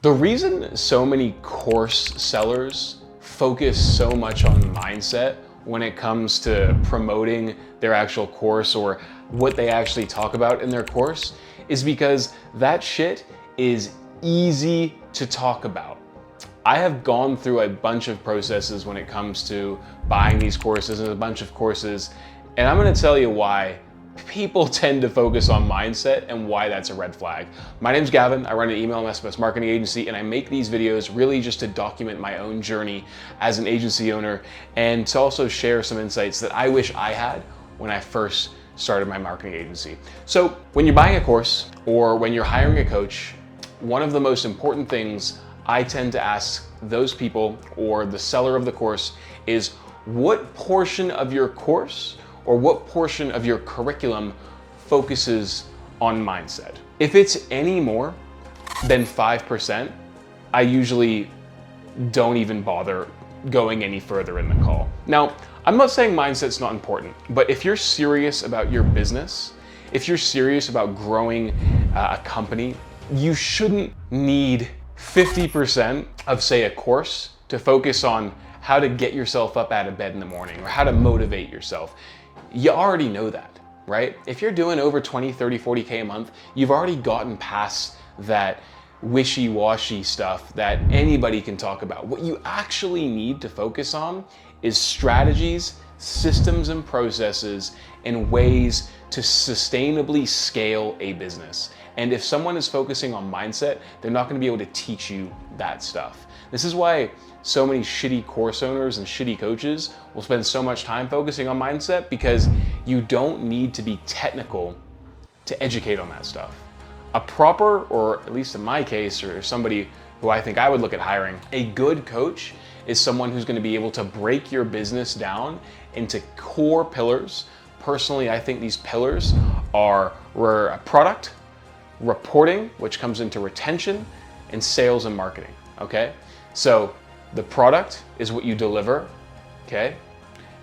The reason so many course sellers focus so much on mindset when it comes to promoting their actual course or what they actually talk about in their course is because that shit is easy to talk about. I have gone through a bunch of processes when it comes to buying these courses and a bunch of courses, and I'm gonna tell you why people tend to focus on mindset and why that's a red flag. My name's Gavin, I run an email and SMS marketing agency, and I make these videos really just to document my own journey as an agency owner and to also share some insights that I wish I had when I first started my marketing agency. So when you're buying a course or when you're hiring a coach, one of the most important things I tend to ask those people or the seller of the course is what portion of your course or what portion of your curriculum focuses on mindset. If it's any more than 5%, I usually don't even bother going any further in the call. Now, I'm not saying mindset's not important, but if you're serious about your business, if you're serious about growing a company, you shouldn't need 50% of, say, a course to focus on how to get yourself up out of bed in the morning or how to motivate yourself. You already know that, right? If you're doing over 20, 30, 40K a month, you've already gotten past that wishy-washy stuff that anybody can talk about. What you actually need to focus on is strategies, systems and processes, and ways to sustainably scale a business. And if someone is focusing on mindset, they're not going to be able to teach you that stuff. This is why so many shitty course owners and shitty coaches will spend so much time focusing on mindset, because you don't need to be technical to educate on that stuff. A proper, or at least in my case, or somebody who I think I would look at hiring, a good coach is someone who's going to be able to break your business down into core pillars. Personally, I think these pillars are product, reporting, which comes into retention, and sales and marketing, okay? So the product is what you deliver, okay?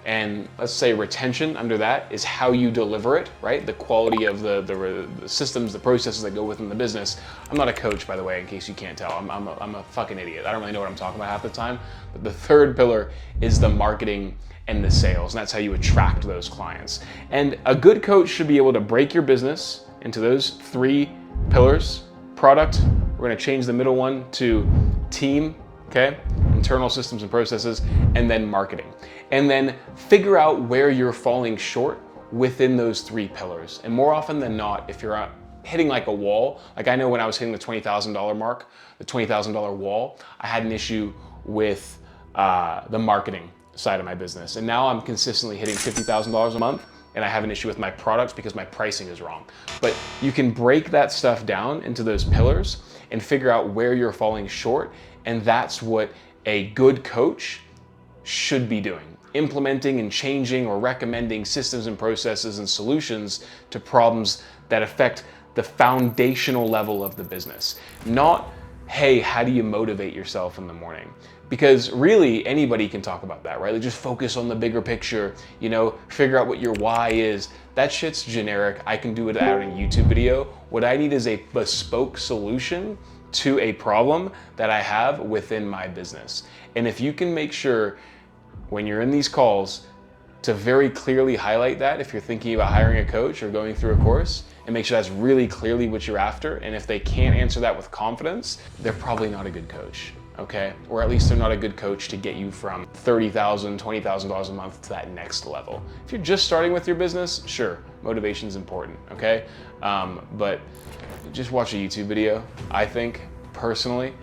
And let's say retention under that is how you deliver it, right? The quality of the systems, the processes that go within the business. I'm not a coach, by the way, in case you can't tell. I'm a fucking idiot. I don't really know what I'm talking about half the time. But the third pillar is the marketing and the sales, and that's how you attract those clients. And a good coach should be able to break your business into those three pillars. Product, we're gonna change the middle one to team, okay? Internal systems and processes, and then marketing. And then figure out where you're falling short within those three pillars. And more often than not, if you're hitting like a wall, like I know when I was hitting the $20,000 mark, the $20,000 wall, I had an issue with the marketing side of my business. And now I'm consistently hitting $50,000 a month, and I have an issue with my products because my pricing is wrong. But you can break that stuff down into those pillars and figure out where you're falling short, and that's what a good coach should be doing. Implementing and changing or recommending systems and processes and solutions to problems that affect the foundational level of the business. Not, hey, how do you motivate yourself in the morning? Because really anybody can talk about that, right? Like just focus on the bigger picture, you know, figure out what your why is. That shit's generic. I can do it out in a YouTube video. What I need is a bespoke solution to a problem that I have within my business. And if you can make sure when you're in these calls to very clearly highlight that, if you're thinking about hiring a coach or going through a course, and make sure that's really clearly what you're after. And if they can't answer that with confidence, they're probably not a good coach, okay? Or at least they're not a good coach to get you from $30,000, $20,000 a month to that next level. If you're just starting with your business, sure, motivation is important, okay? But just watch a YouTube video, I think, personally.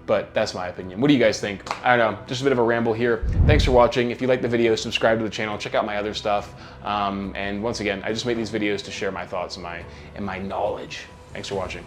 But that's my opinion. What do you guys think? I don't know, just a bit of a ramble here. Thanks for watching. If you like the video, subscribe to the channel, check out my other stuff. And once again, I just make these videos to share my thoughts and my knowledge. Thanks for watching.